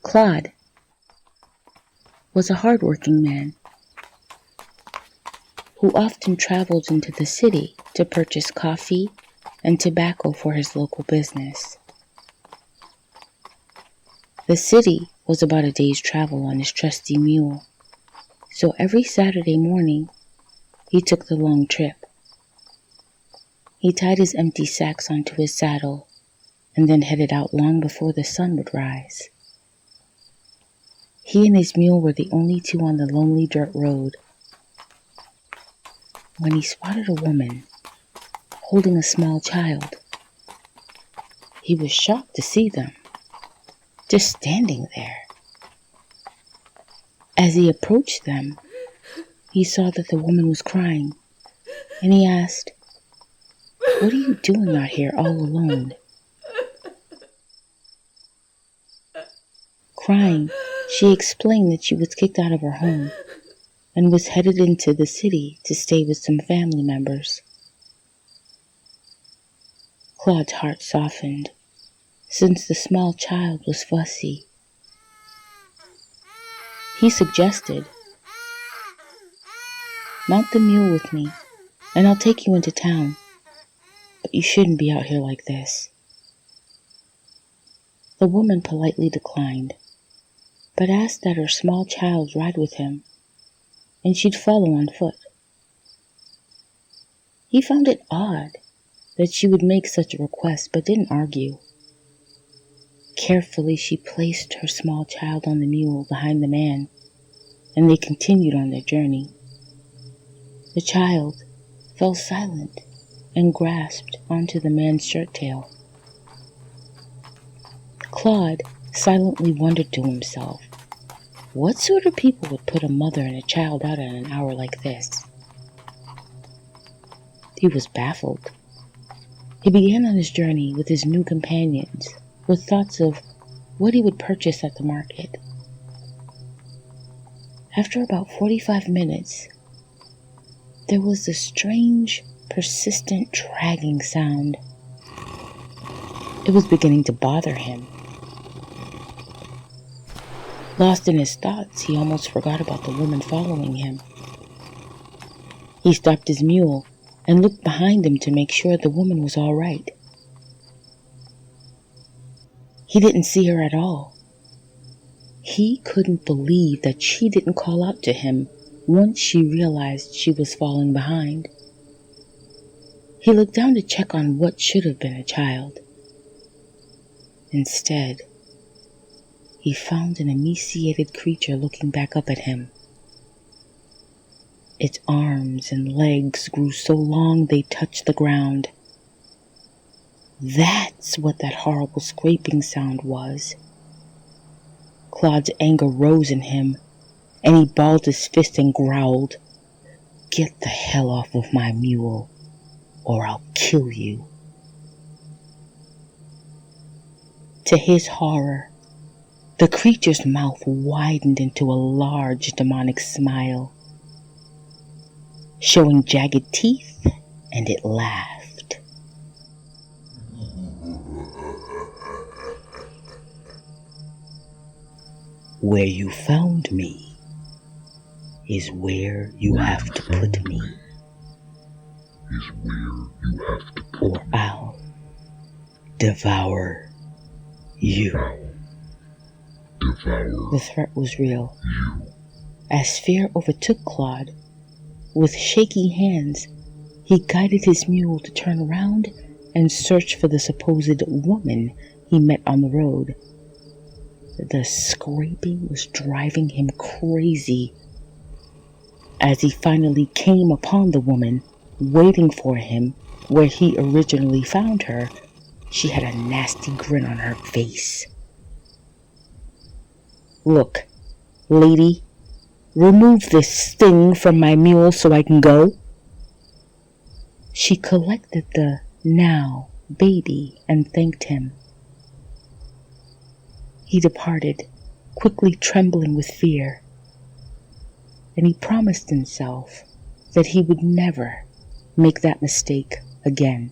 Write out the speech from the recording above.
Claude was a hard-working man who often traveled into the city to purchase coffee and tobacco for his local business. The city was about a day's travel on his trusty mule, so every Saturday morning he took the long trip. He tied his empty sacks onto his saddle and then headed out long before the sun would rise. He and his mule were the only two on the lonely dirt road when he spotted a woman holding a small child. He was shocked to see them, just standing there. As he approached them, he saw that the woman was crying, and he asked, "What are you doing out here all alone?" Crying, she explained that she was kicked out of her home and was headed into the city to stay with some family members. Claude's heart softened, since the small child was fussy. He suggested, "Mount the mule with me, and I'll take you into town, but you shouldn't be out here like this." The woman politely declined, but asked that her small child ride with him, and she'd follow on foot. He found it odd that she would make such a request, but didn't argue. Carefully, she placed her small child on the mule behind the man, and they continued on their journey. The child fell silent and grasped onto the man's shirt tail. Claude silently wondered to himself, what sort of people would put a mother and a child out at an hour like this? He was baffled. He began on his journey with his new companions, with thoughts of what he would purchase at the market. After about 45 minutes, there was a strange, persistent dragging sound. It was beginning to bother him. Lost in his thoughts, he almost forgot about the woman following him. He stopped his mule and looked behind him to make sure the woman was all right. He didn't see her at all. He couldn't believe that she didn't call out to him once she realized she was falling behind. He looked down to check on what should have been a child. Instead, he found an emaciated creature looking back up at him. Its arms and legs grew so long they touched the ground. That's what that horrible scraping sound was. Claude's anger rose in him, and he balled his fist and growled, "Get the hell off of my mule, or I'll kill you." To his horror, the creature's mouth widened into a large demonic smile, showing jagged teeth, and it laughed. "Where you found me is where you have to put me, or I'll devour you." The threat was real. As fear overtook Claude, with shaky hands, he guided his mule to turn around and search for the supposed woman he met on the road. The scraping was driving him crazy. As he finally came upon the woman waiting for him where he originally found her, she had a nasty grin on her face. "Look, lady, remove this thing from my mule so I can go." She collected the now baby and thanked him. He departed, quickly trembling with fear, and he promised himself that he would never make that mistake again.